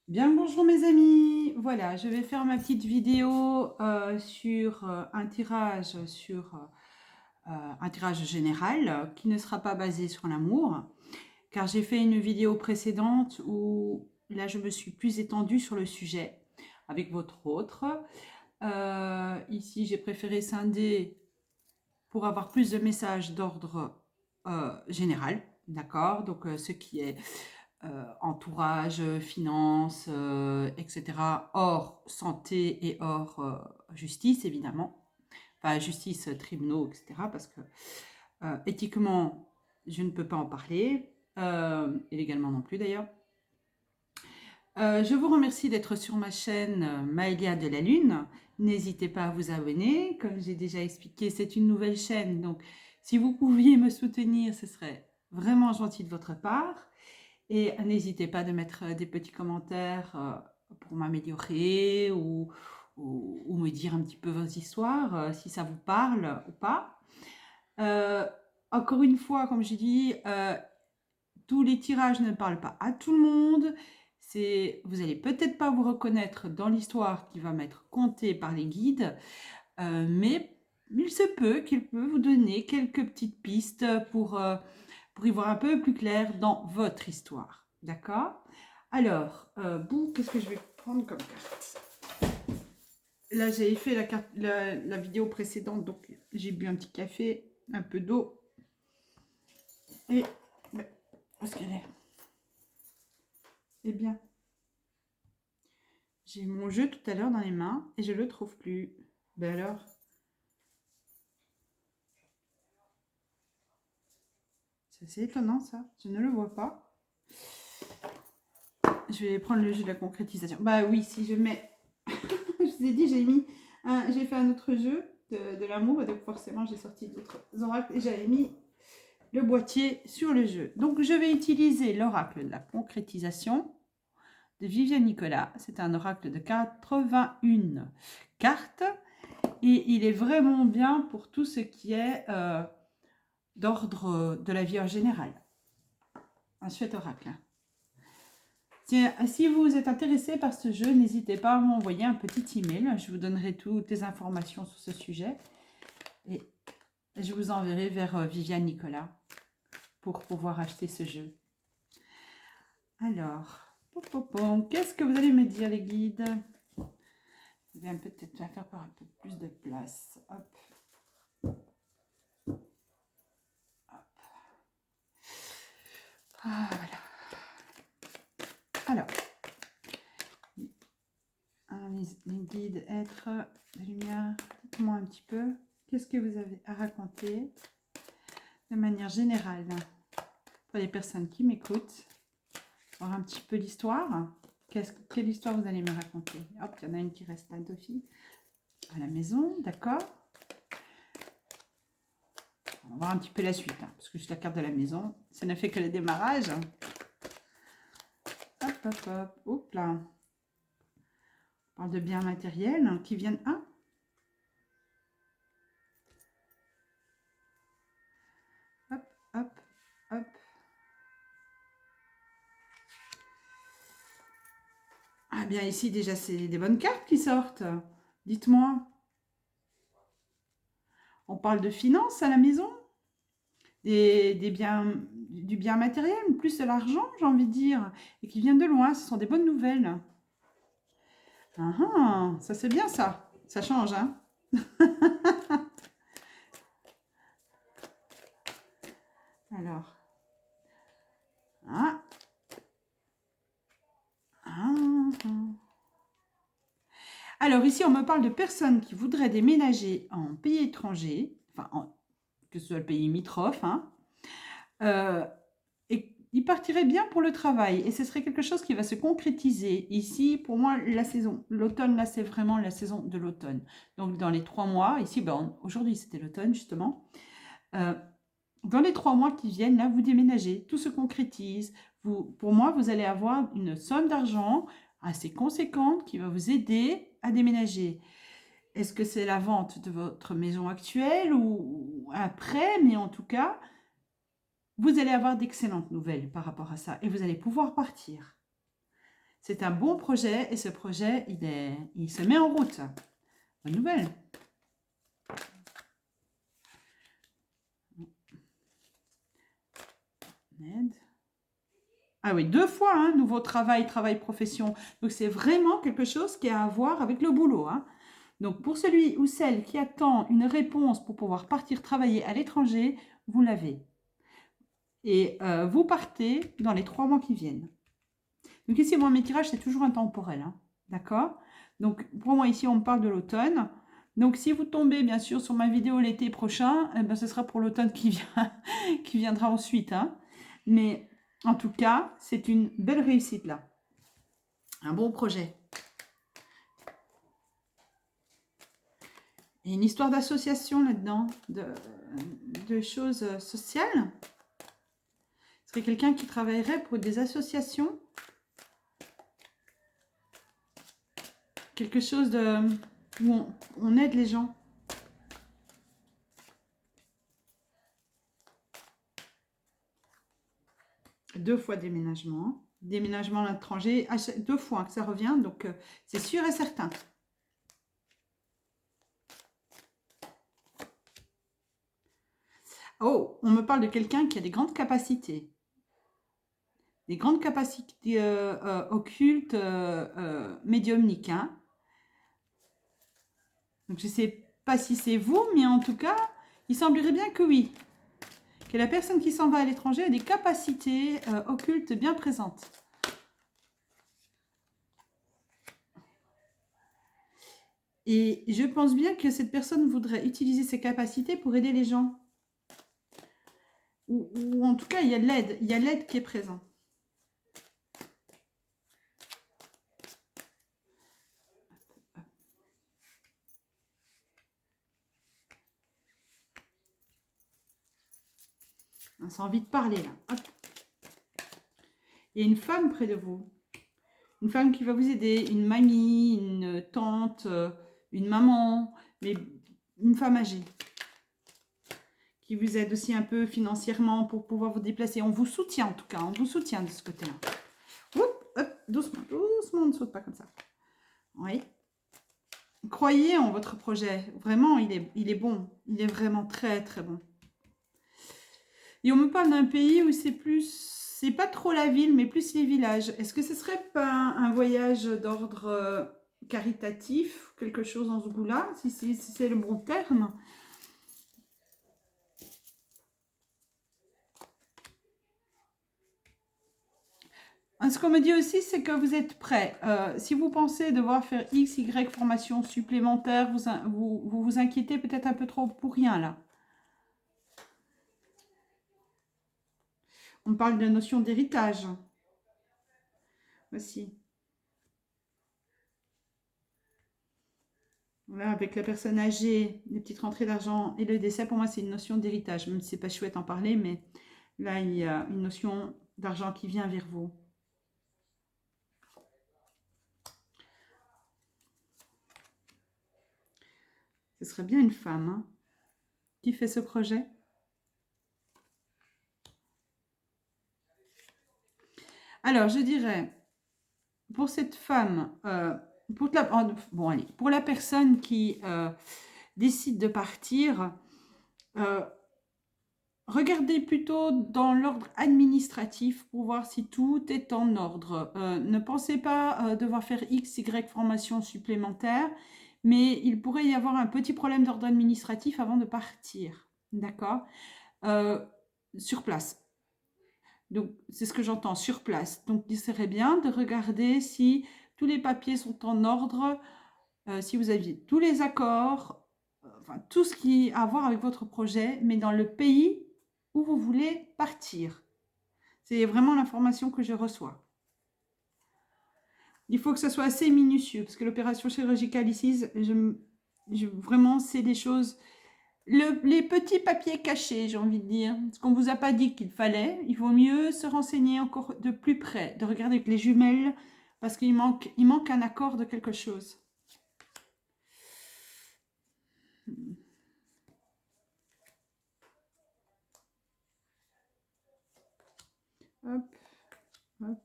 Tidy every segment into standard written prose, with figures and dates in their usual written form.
Bien le bonjour mes amis, voilà je vais faire ma petite vidéo sur un tirage général qui ne sera pas basé sur l'amour car j'ai fait une vidéo précédente où là je me suis plus étendue sur le sujet avec votre autre. Ici j'ai préféré scinder pour avoir plus de messages d'ordre général, d'accord, donc ce qui est entourage, finances, etc., hors santé et hors justice, évidemment. Enfin, justice, tribunaux, etc., parce que éthiquement, je ne peux pas en parler, et légalement non plus d'ailleurs. Je vous remercie d'être sur ma chaîne Maëlia de la Lune. N'hésitez pas à vous abonner. Comme j'ai déjà expliqué, c'est une nouvelle chaîne, donc si vous pouviez me soutenir, ce serait vraiment gentil de votre part. Et n'hésitez pas de mettre des petits commentaires pour m'améliorer ou me dire un petit peu vos histoires, si ça vous parle ou pas. Euh, Encore une fois, comme j'ai dit, tous les tirages ne parlent pas à tout le monde. Vous allez peut-être pas vous reconnaître dans l'histoire qui va m'être contée par les guides, mais il se peut qu'il peut vous donner quelques petites pistes pour y voir un peu plus clair dans votre histoire. D'accord? Alors, qu'est-ce que je vais prendre comme carte? Là, j'ai fait la vidéo précédente, donc j'ai bu un petit café, un peu d'eau. Et, où est-ce qu'elle est? Eh bien, j'ai eu mon jeu tout à l'heure dans les mains et je ne le trouve plus. Ben alors, c'est assez étonnant ça. Je ne le vois pas. Je vais prendre le jeu de la concrétisation. Bah oui, si je mets. Je vous ai dit, j'ai fait un autre jeu de l'amour, et donc forcément j'ai sorti d'autres oracles et j'avais mis le boîtier sur le jeu. Donc je vais utiliser l'oracle de la concrétisation de Viviane Nicolas. C'est un oracle de 81 cartes et il est vraiment bien pour tout ce qui est d'ordre de la vie en général. Un chouette oracle. Si vous êtes intéressé par ce jeu, n'hésitez pas à m'envoyer un petit email. Je vous donnerai toutes les informations sur ce sujet. Et je vous enverrai vers Viviane Nicolas pour pouvoir acheter ce jeu. Alors, qu'est-ce que vous allez me dire les guides? Je vais peut-être faire par un peu plus de place. Hop. Hop. Ah, voilà. Alors, les guides, êtres, la lumière, dites-moi un petit peu. Qu'est-ce que vous avez à raconter de manière générale pour les personnes qui m'écoutent? Voir un petit peu l'histoire. Quelle histoire vous allez me raconter? Hop, il y en a une qui reste à Dauphine, à la maison, d'accord. On va voir un petit peu la suite, parce que juste la carte de la maison, ça ne fait que le démarrage. Hop, hop, hop, hop là. On parle de biens matériels qui viennent. Ah, hop, hop, hop. Ah bien ici déjà c'est des bonnes cartes qui sortent. Dites-moi. On parle de finances à la maison, des biens, du bien matériel, plus de l'argent, j'ai envie de dire, et qui vient de loin. Ce sont des bonnes nouvelles. Ah, ah, ça c'est bien ça. Ça change, hein. Alors. Ah. Ah, ah. Alors ici, on me parle de personnes qui voudraient déménager en pays étranger, enfin, que ce soit le pays limitrophe, hein, et ils partiraient bien pour le travail. Et ce serait quelque chose qui va se concrétiser. Ici, pour moi, la saison, l'automne, là, c'est vraiment la saison de l'automne. Donc, dans les 3 mois, ici, ben, aujourd'hui, c'était l'automne, justement. Dans les 3 mois qui viennent, là, vous déménagez, tout se concrétise. Pour moi, vous allez avoir une somme d'argent assez conséquente qui va vous aider à déménager. Est-ce que c'est la vente de votre maison actuelle ou un prêt? Mais en tout cas, vous allez avoir d'excellentes nouvelles par rapport à ça et vous allez pouvoir partir. C'est un bon projet et ce projet, il se met en route. Bonne nouvelle. Aide. Ah oui, 2 fois, hein, nouveau travail, profession. Donc, c'est vraiment quelque chose qui a à voir avec le boulot. Hein. Donc, pour celui ou celle qui attend une réponse pour pouvoir partir travailler à l'étranger, vous l'avez. Et vous partez dans les 3 mois qui viennent. Donc, ici, moi, mes tirages, c'est toujours intemporel. Hein, d'accord? Donc, pour moi, ici, on parle de l'automne. Donc, si vous tombez, bien sûr, sur ma vidéo l'été prochain, eh ben, ce sera pour l'automne qui vient, qui viendra ensuite. Hein. Mais en tout cas, c'est une belle réussite là. Un bon projet. Et une histoire d'association là-dedans, de choses sociales. Ce serait quelqu'un qui travaillerait pour des associations. Quelque chose où on aide les gens. Deux fois déménagement. Déménagement à l'étranger, 2 fois que ça revient, donc c'est sûr et certain. Oh, on me parle de quelqu'un qui a des grandes capacités. Des grandes capacités occultes, médiumniques. Hein. Donc je ne sais pas si c'est vous, mais en tout cas, il semblerait bien que oui. Que la personne qui s'en va à l'étranger a des capacités occultes bien présentes. Et je pense bien que cette personne voudrait utiliser ses capacités pour aider les gens. Ou en tout cas, il y a l'aide qui est présente. On a envie de parler là. Hop. Il y a une femme près de vous. Une femme qui va vous aider, une mamie, une tante, une maman, mais une femme âgée. Qui vous aide aussi un peu financièrement pour pouvoir vous déplacer. On vous soutient en tout cas, on vous soutient de ce côté-là. Hop, doucement, doucement, on ne saute pas comme ça. Oui. Croyez en votre projet. Vraiment, il est bon. Il est vraiment très, très bon. Et on me parle d'un pays où c'est pas trop la ville, mais plus les villages. Est-ce que ce serait pas un voyage d'ordre caritatif, quelque chose dans ce goût-là, si c'est le bon terme? Ce qu'on me dit aussi, c'est que vous êtes prêts. Si vous pensez devoir faire X, Y formation supplémentaire, vous inquiétez peut-être un peu trop pour rien là. On parle de la notion d'héritage aussi. Voilà, avec la personne âgée, les petites rentrées d'argent et le décès, pour moi, c'est une notion d'héritage. Même si c'est pas chouette en parler, mais là, il y a une notion d'argent qui vient vers vous. Ce serait bien une femme hein, qui fait ce projet. Alors, je dirais, pour cette femme, pour la personne qui décide de partir, regardez plutôt dans l'ordre administratif pour voir si tout est en ordre. Ne pensez pas devoir faire X, Y formation supplémentaire, mais il pourrait y avoir un petit problème d'ordre administratif avant de partir. D'accord sur place. Donc, c'est ce que j'entends, sur place. Donc, il serait bien de regarder si tous les papiers sont en ordre, si vous aviez tous les accords, enfin, tout ce qui a à voir avec votre projet, mais dans le pays où vous voulez partir. C'est vraiment l'information que je reçois. Il faut que ce soit assez minutieux, parce que l'opération chirurgicale ici, vraiment, c'est des choses... les petits papiers cachés, j'ai envie de dire. Ce qu'on ne vous a pas dit qu'il fallait, il vaut mieux se renseigner encore de plus près, de regarder avec les jumelles, parce qu'il manque un accord de quelque chose. Hop, hop.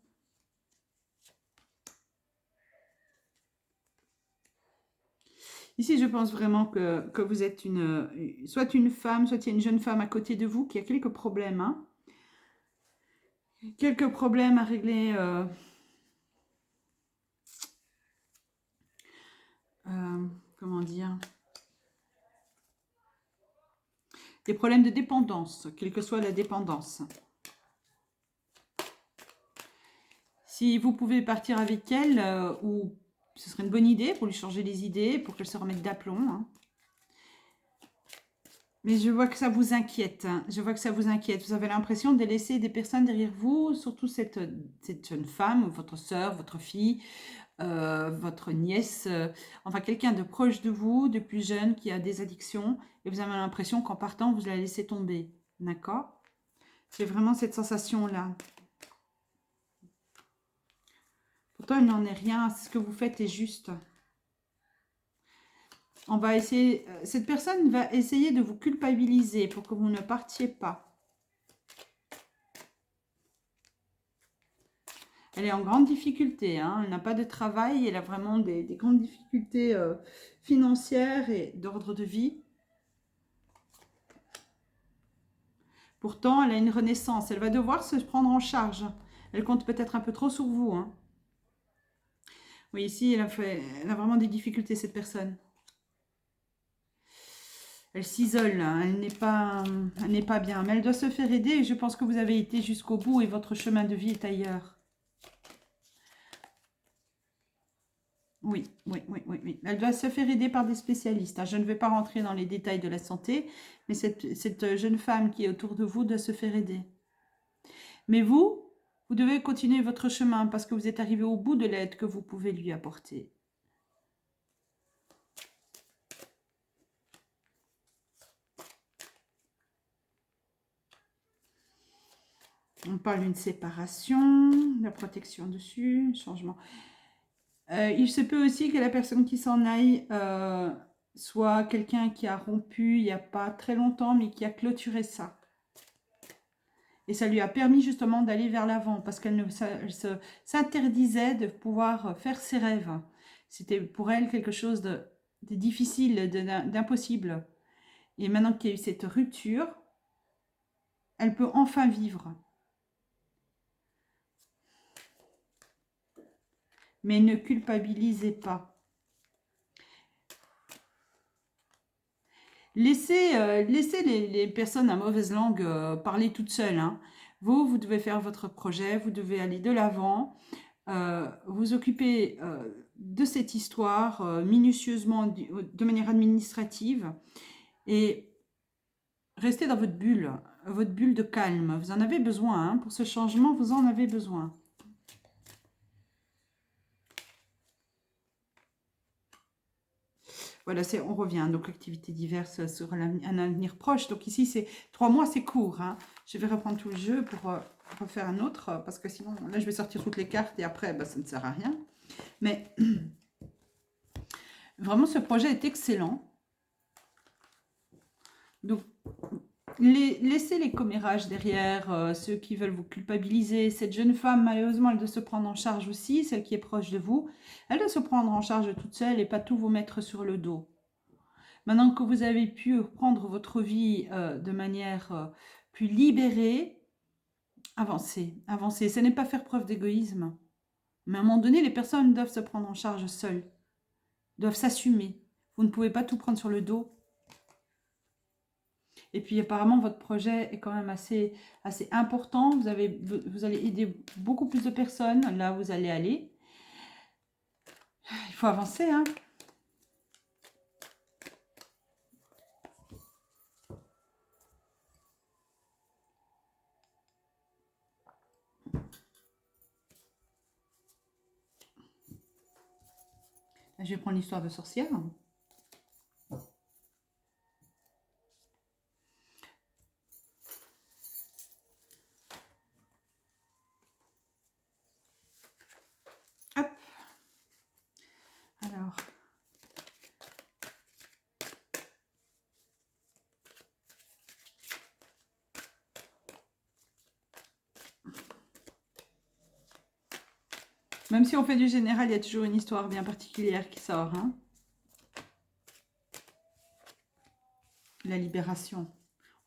Ici, je pense vraiment que vous êtes soit une femme, soit il y a une jeune femme à côté de vous qui a quelques problèmes, hein. Quelques problèmes à régler. Comment dire? Des problèmes de dépendance, quelle que soit la dépendance. Si vous pouvez partir avec elle, ou ce serait une bonne idée pour lui changer les idées, pour qu'elle se remette d'aplomb, hein. Mais je vois que ça vous inquiète, hein. Je vois que ça vous inquiète. Vous avez l'impression de laisser des personnes derrière vous, surtout cette jeune femme, ou votre sœur, votre fille, votre nièce, enfin quelqu'un de proche de vous, de plus jeune, qui a des addictions, et vous avez l'impression qu'en partant, vous la laissez tomber. D'accord? J'ai vraiment cette sensation-là. Pourtant, il n'en est rien. Ce que vous faites est juste. On va essayer, cette personne va essayer de vous culpabiliser pour que vous ne partiez pas. Elle est en grande difficulté, hein. Elle n'a pas de travail, elle a vraiment des grandes difficultés financières et d'ordre de vie. Pourtant, elle a une renaissance, elle va devoir se prendre en charge. Elle compte peut-être un peu trop sur vous, hein. Oui, ici, elle a vraiment des difficultés, cette personne. Elle s'isole, hein. Elle n'est pas bien, mais elle doit se faire aider et je pense que vous avez été jusqu'au bout et votre chemin de vie est ailleurs. Oui, oui, oui, oui, oui. Elle doit se faire aider par des spécialistes, hein. Je ne vais pas rentrer dans les détails de la santé, mais cette jeune femme qui est autour de vous doit se faire aider. Mais vous devez continuer votre chemin parce que vous êtes arrivé au bout de l'aide que vous pouvez lui apporter. On parle d'une séparation, de la protection dessus, changement. Il se peut aussi que la personne qui s'en aille soit quelqu'un qui a rompu il n'y a pas très longtemps, mais qui a clôturé ça. Et ça lui a permis justement d'aller vers l'avant, parce qu'elle s'interdisait de pouvoir faire ses rêves. C'était pour elle quelque chose de difficile, d'impossible. Et maintenant qu'il y a eu cette rupture, elle peut enfin vivre. Mais ne culpabilisez pas. Laissez les personnes à mauvaise langue parler toutes seules, hein. Vous devez faire votre projet, vous devez aller de l'avant, vous occuper de cette histoire minutieusement, de manière administrative, et restez dans votre bulle de calme. Vous en avez besoin, hein, pour ce changement, vous en avez besoin. Voilà, on revient, donc activités diverses sur un avenir proche. Donc ici, c'est 3 mois, c'est court, hein. Je vais reprendre tout le jeu pour refaire un autre, parce que sinon, là, je vais sortir toutes les cartes et après, bah, ça ne sert à rien. Mais vraiment, ce projet est excellent. Donc, laissez les commérages derrière, ceux qui veulent vous culpabiliser. Cette jeune femme, malheureusement, elle doit se prendre en charge aussi, celle qui est proche de vous. Elle doit se prendre en charge toute seule et pas tout vous mettre sur le dos. Maintenant que vous avez pu reprendre votre vie de manière plus libérée, avancez, avancez. Ce n'est pas faire preuve d'égoïsme. Mais à un moment donné, les personnes doivent se prendre en charge seules, doivent s'assumer. Vous ne pouvez pas tout prendre sur le dos. Et puis apparemment, votre projet est quand même assez important. Vous allez aider beaucoup plus de personnes. Là, vous allez aller. Il faut avancer, hein. Là, je vais prendre l'histoire de sorcière. Hop. Alors... Même si on fait du général, il y a toujours une histoire bien particulière qui sort, hein. la libération.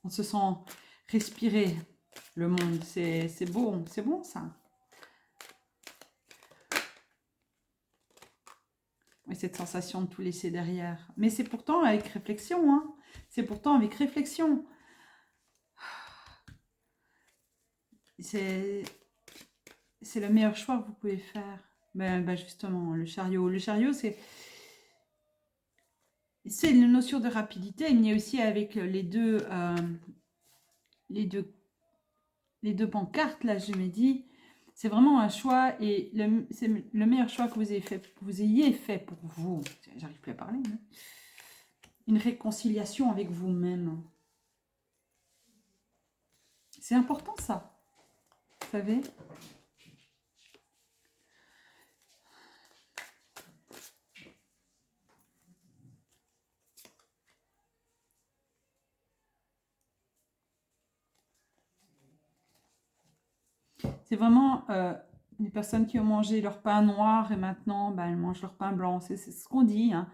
On se sent respirer le monde. C'est bon ça. Et cette sensation de tout laisser derrière. Mais c'est pourtant avec réflexion. Hein. C'est pourtant avec réflexion. C'est le meilleur choix que vous pouvez faire. Ben justement, le chariot. Le chariot, c'est une notion de rapidité. Il y a aussi avec les deux pancartes, là, je me dis, c'est vraiment un choix et c'est le meilleur choix que vous ayez fait pour vous. J'arrive plus à parler. Hein. Une réconciliation avec vous-même. C'est important ça, vous savez. C'est vraiment les personnes qui ont mangé leur pain noir et maintenant elles mangent leur pain blanc. C'est ce qu'on dit. Hein.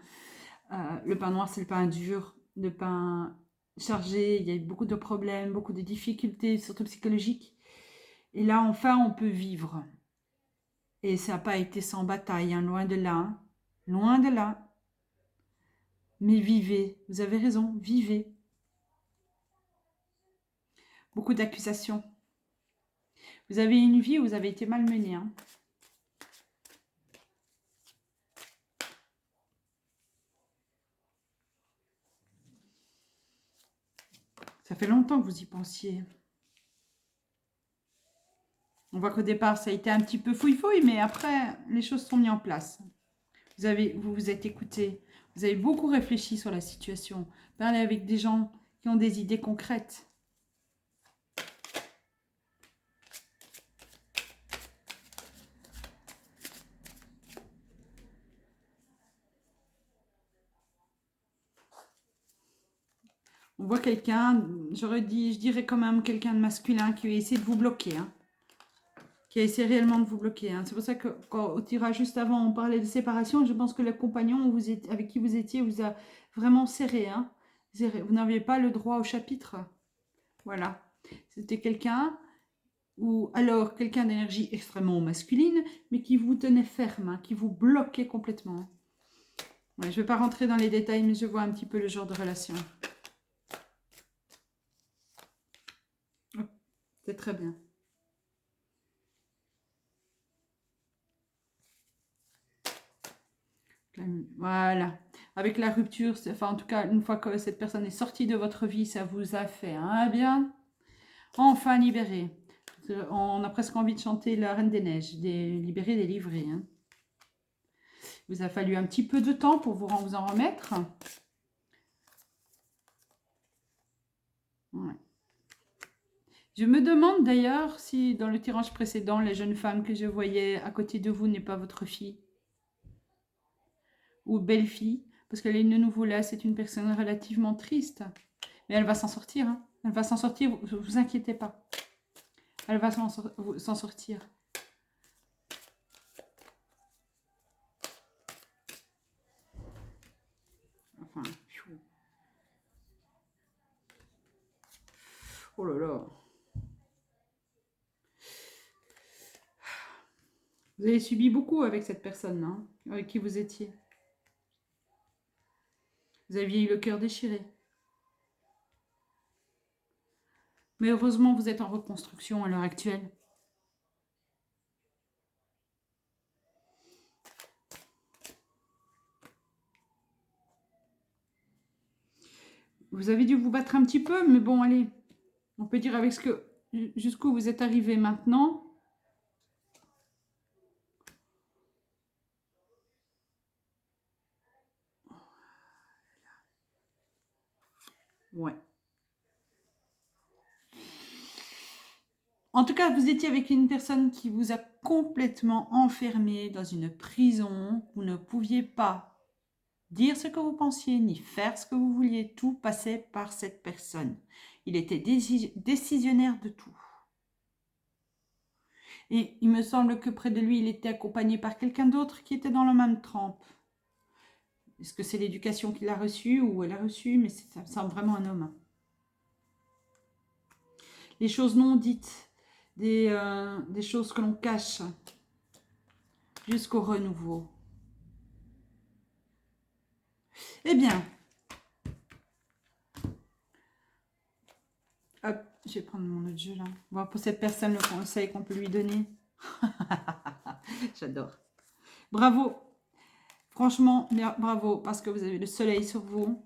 Le pain noir, c'est le pain dur, le pain chargé. Il y a eu beaucoup de problèmes, beaucoup de difficultés, surtout psychologiques. Et là, enfin, on peut vivre. Et ça n'a pas été sans bataille, hein, loin de là. Hein. Loin de là. Mais vivez. Vous avez raison, vivez. Beaucoup d'accusations. Vous avez une vie où vous avez été malmené. Hein. Ça fait longtemps que vous y pensiez. On voit qu'au départ, ça a été un petit peu fouille-fouille, mais après, les choses sont mises en place. Vous vous êtes écouté. Vous avez beaucoup réfléchi sur la situation. Parlez avec des gens qui ont des idées concrètes. On voit quelqu'un, je dirais quand même quelqu'un de masculin qui a essayé de vous bloquer. Hein. Qui a essayé réellement de vous bloquer. Hein. C'est pour ça que quand au tirage juste avant, on parlait de séparation. Je pense que le compagnon avec qui vous étiez vous a vraiment serré. Hein. Vous n'aviez pas le droit au chapitre. Voilà. C'était quelqu'un, ou alors quelqu'un d'énergie extrêmement masculine, mais qui vous tenait ferme, hein, qui vous bloquait complètement. Ouais, je ne vais pas rentrer dans les détails, mais je vois un petit peu le genre de relation. Oh, c'est très bien. Voilà. Avec la rupture, enfin en tout cas, une fois que cette personne est sortie de votre vie, ça vous a fait un bien. Enfin libéré. On a presque envie de chanter la Reine des Neiges, libéré, délivré. Hein. Il vous a fallu un petit peu de temps pour vous en remettre. Ouais. Je me demande d'ailleurs si dans le tirage précédent, les jeunes femmes que je voyais à côté de vous n'est pas votre fille ou belle-fille, parce que de nouveau là, c'est une personne relativement triste. Mais elle va s'en sortir. Hein. Elle va s'en sortir, vous inquiétez pas. Elle va s'en sortir. Enfin, oh là là. Vous avez subi beaucoup avec cette personne, hein, avec qui vous étiez. Vous aviez eu le cœur déchiré. Mais heureusement, vous êtes en reconstruction à l'heure actuelle. Vous avez dû vous battre un petit peu, mais bon, allez. On peut dire avec jusqu'où vous êtes arrivé maintenant. Ouais. En tout cas, vous étiez avec une personne qui vous a complètement enfermé dans une prison. Vous ne pouviez pas dire ce que vous pensiez, ni faire ce que vous vouliez. Tout passait par cette personne. Il était décisionnaire de tout. Et il me semble que près de lui, il était accompagné par quelqu'un d'autre qui était dans la même trempe. Est-ce que c'est l'éducation qu'il a reçue ou elle a reçue? Mais ça me semble vraiment un homme. Les choses non dites, des choses que l'on cache jusqu'au renouveau. Eh bien, hop, je vais prendre mon autre jeu là. Voir pour cette personne le conseil qu'on peut lui donner. J'adore. Bravo. Franchement, bravo, parce que vous avez le soleil sur vous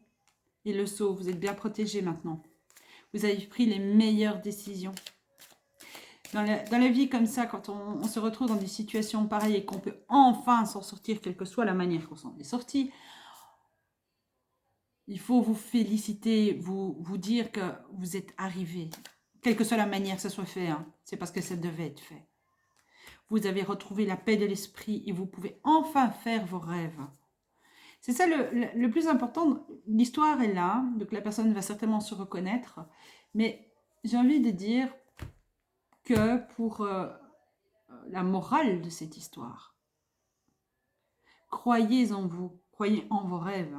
et le sceau. Vous êtes bien protégé maintenant. Vous avez pris les meilleures décisions. Dans la vie comme ça, quand on se retrouve dans des situations pareilles et qu'on peut enfin s'en sortir, quelle que soit la manière qu'on s'en est sorti, il faut vous féliciter, vous dire que vous êtes arrivé. Quelle que soit la manière que ça soit fait, hein, c'est parce que ça devait être fait. Vous avez retrouvé la paix de l'esprit et vous pouvez enfin faire vos rêves. C'est ça le plus important. L'histoire est là, donc la personne va certainement se reconnaître. Mais j'ai envie de dire que pour la morale de cette histoire, croyez en vous, croyez en vos rêves.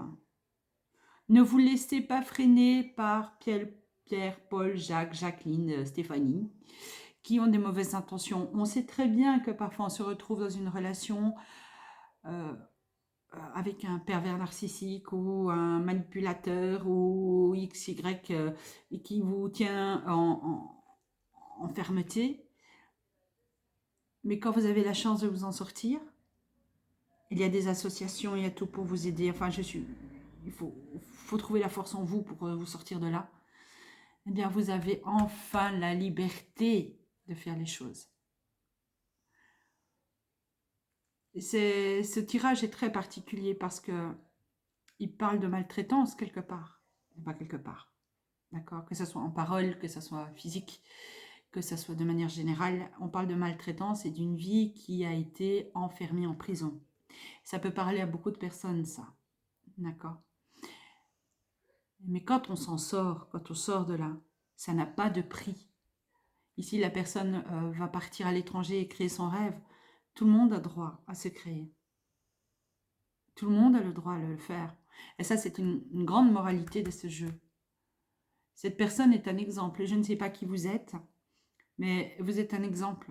Ne vous laissez pas freiner par Pierre, Paul, Jacques, Jacqueline, Stéphanie, qui ont des mauvaises intentions. On sait très bien que parfois on se retrouve dans une relation avec un pervers narcissique ou un manipulateur ou XY qui vous tient en fermeté. Mais quand vous avez la chance de vous en sortir, il y a des associations, il y a tout pour vous aider. Enfin, il faut trouver la force en vous pour vous sortir de là. Eh bien, vous avez enfin la liberté de faire les choses. Ce tirage est très particulier parce que il parle de maltraitance quelque part. Pas quelque part. D'accord? Que ce soit en parole, que ce soit physique, que ce soit de manière générale. On parle de maltraitance et d'une vie qui a été enfermée en prison. Ça peut parler à beaucoup de personnes, ça. D'accord? Mais quand on s'en sort, quand on sort de là, ça n'a pas de prix. Ici, la personne va partir à l'étranger et créer son rêve. Tout le monde a droit à se créer. Tout le monde a le droit de le faire. Et ça, c'est une grande moralité de ce jeu. Cette personne est un exemple. Je ne sais pas qui vous êtes, mais vous êtes un exemple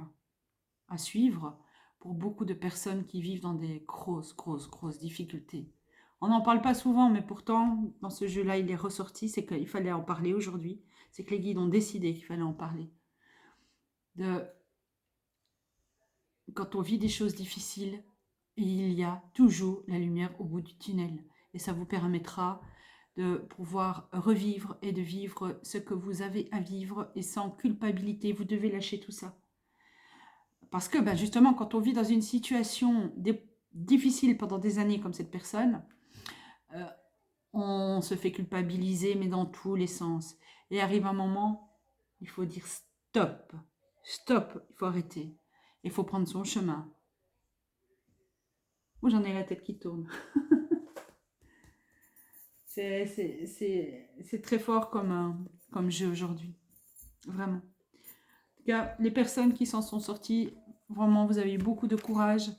à suivre pour beaucoup de personnes qui vivent dans des grosses difficultés. On n'en parle pas souvent, mais pourtant, dans ce jeu-là, il est ressorti, c'est qu'il fallait en parler aujourd'hui. C'est que les guides ont décidé qu'il fallait en parler. Quand on vit des choses difficiles, il y a toujours la lumière au bout du tunnel. Et ça vous permettra de pouvoir revivre et de vivre ce que vous avez à vivre et sans culpabilité. Vous devez lâcher tout ça. Parce que justement, quand on vit dans une situation difficile pendant des années comme cette personne, on se fait culpabiliser, mais dans tous les sens. Et arrive un moment, il faut dire stop. Stop, il faut arrêter. Il faut prendre son chemin. Oh, j'en ai la tête qui tourne. C'est très fort comme jeu aujourd'hui. Vraiment. En tout cas, les personnes qui s'en sont sorties, vraiment, vous avez eu beaucoup de courage.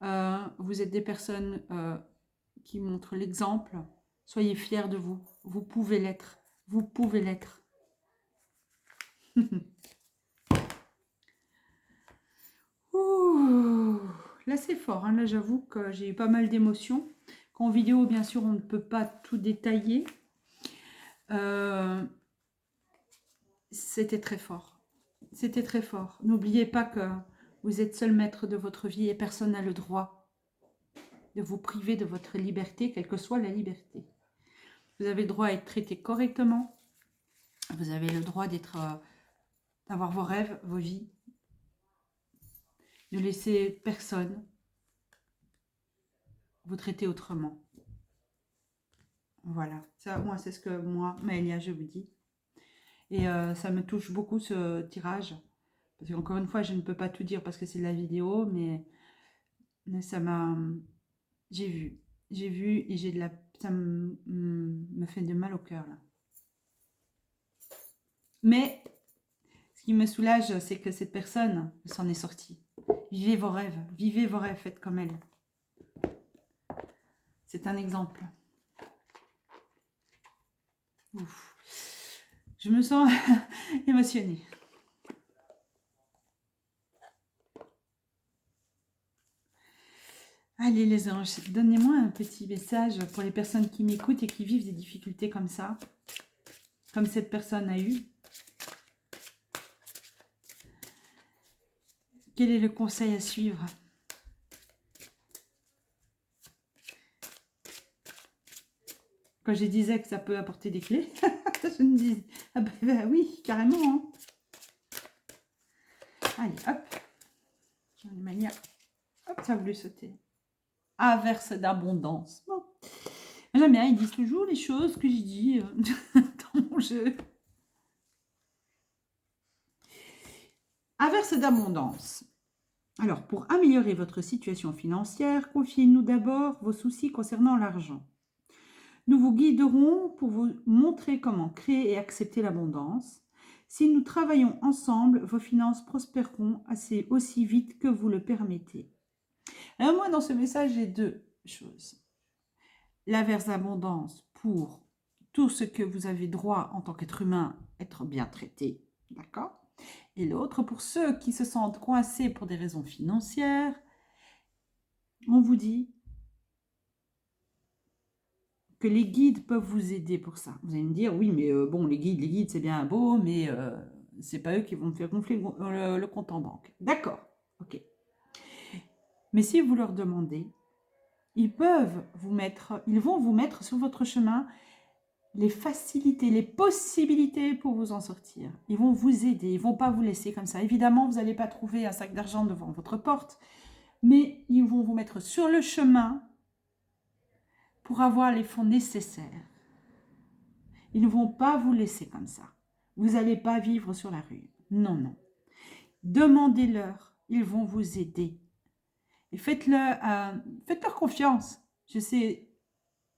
Vous êtes des personnes qui montrent l'exemple. Soyez fiers de vous. Vous pouvez l'être. Vous pouvez l'être. Là, c'est fort. Hein. Là, j'avoue que j'ai eu pas mal d'émotions. En vidéo, bien sûr, on ne peut pas tout détailler. C'était très fort. C'était très fort. N'oubliez pas que vous êtes seul maître de votre vie et personne n'a le droit de vous priver de votre liberté, quelle que soit la liberté. Vous avez le droit à être traité correctement. Vous avez le droit d'avoir vos rêves, vos vies. Ne laissez personne vous traiter autrement. Voilà. Ça, moi, c'est ce que moi, Maëlia, je vous dis. Et ça me touche beaucoup ce tirage. Parce qu'encore une fois, je ne peux pas tout dire parce que c'est de la vidéo, mais ça m'a... J'ai vu et j'ai de la... Ça me fait de mal au cœur, là. Mais ce qui me soulage, c'est que cette personne s'en est sortie. Vivez vos rêves, faites comme elle. C'est un exemple. Ouf. Je me sens émotionnée. Allez les anges, donnez-moi un petit message pour les personnes qui m'écoutent et qui vivent des difficultés comme ça, comme cette personne a eu. Quel est le conseil à suivre? Quand je disais que ça peut apporter des clés, je me dis, ah bah oui, carrément. Hein. Allez, hop. Hop, ça a voulu sauter. Averse d'abondance. Bon. J'aime bien, ils disent toujours les choses que je dis dans mon jeu. Averse d'abondance. Alors, pour améliorer votre situation financière, confiez-nous d'abord vos soucis concernant l'argent. Nous vous guiderons pour vous montrer comment créer et accepter l'abondance. Si nous travaillons ensemble, vos finances prospéreront aussi vite que vous le permettez. Alors moi, dans ce message, j'ai deux choses. L'averse d'abondance pour tout ce que vous avez droit en tant qu'être humain, être bien traité, d'accord? Et l'autre, pour ceux qui se sentent coincés pour des raisons financières, on vous dit que les guides peuvent vous aider pour ça. Vous allez me dire, oui, mais bon, les guides, c'est bien beau, mais c'est pas eux qui vont me faire gonfler le compte en banque. D'accord, ok. Mais si vous leur demandez, ils vont vous mettre sur votre chemin les facilités, les possibilités pour vous en sortir. Ils vont vous aider, ils vont pas vous laisser comme ça. Évidemment, vous n'allez pas trouver un sac d'argent devant votre porte, mais ils vont vous mettre sur le chemin pour avoir les fonds nécessaires. Ils ne vont pas vous laisser comme ça. Vous n'allez pas vivre sur la rue. Non, non. Demandez-leur, ils vont vous aider. Et faites-leur confiance. Je sais,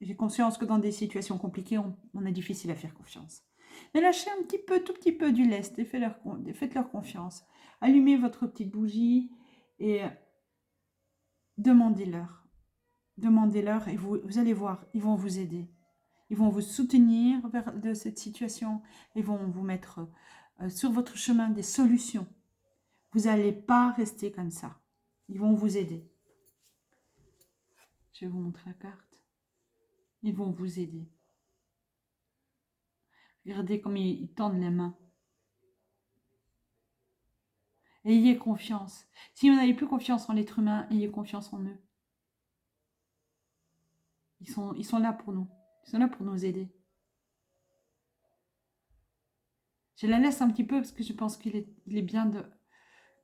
j'ai conscience que dans des situations compliquées, on est difficile à faire confiance. Mais lâchez un petit peu, tout petit peu du lest et faites-leur confiance. Allumez votre petite bougie et demandez-leur. Demandez-leur et vous allez voir, ils vont vous aider. Ils vont vous soutenir de cette situation. Ils vont vous mettre sur votre chemin des solutions. Vous n'allez pas rester comme ça. Ils vont vous aider. Je vais vous montrer la carte. Ils vont vous aider. Regardez comme ils tendent les mains. Ayez confiance. Si vous n'avez plus confiance en l'être humain, ayez confiance en eux. Ils sont là pour nous. Ils sont là pour nous aider. Je la laisse un petit peu parce que je pense qu'il est bien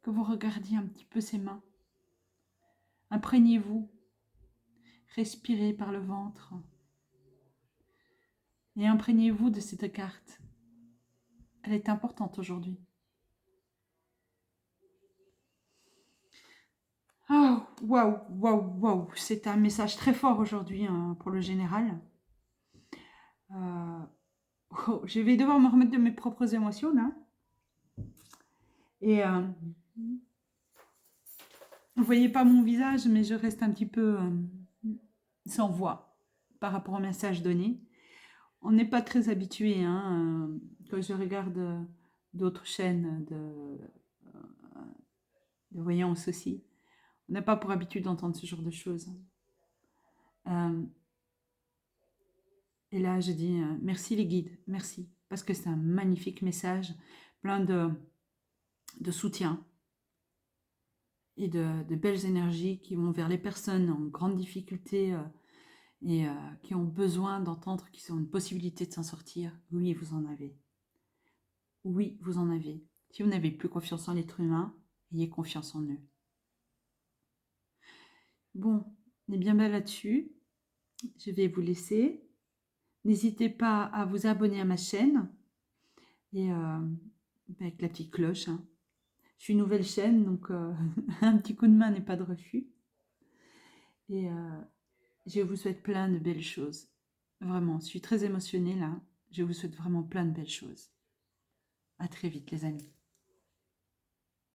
que vous regardiez un petit peu ses mains. Imprégnez-vous. Respirez par le ventre. Et imprégnez-vous de cette carte. Elle est importante aujourd'hui. Oh, waouh, waouh, waouh. C'est un message très fort aujourd'hui hein, pour le général. Je vais devoir me remettre de mes propres émotions là. Et vous voyez pas mon visage, mais je reste un petit peu sans voix par rapport au message donné. On n'est pas très habitué hein, quand je regarde d'autres chaînes de voyance aussi. On n'a pas pour habitude d'entendre ce genre de choses. Et là, je dis merci les guides, merci. Parce que c'est un magnifique message, plein de soutien et de belles énergies qui vont vers les personnes en grande difficulté et qui ont besoin d'entendre qu'ils ont une possibilité de s'en sortir. Oui, vous en avez. Oui, vous en avez. Si vous n'avez plus confiance en l'être humain, ayez confiance en eux. Bon, on est bien bas là-dessus. Je vais vous laisser. N'hésitez pas à vous abonner à ma chaîne et avec la petite cloche. Hein. Je suis une nouvelle chaîne, donc un petit coup de main n'est pas de refus. Et je vous souhaite plein de belles choses. Vraiment, je suis très émotionnée là. Je vous souhaite vraiment plein de belles choses. À très vite les amis.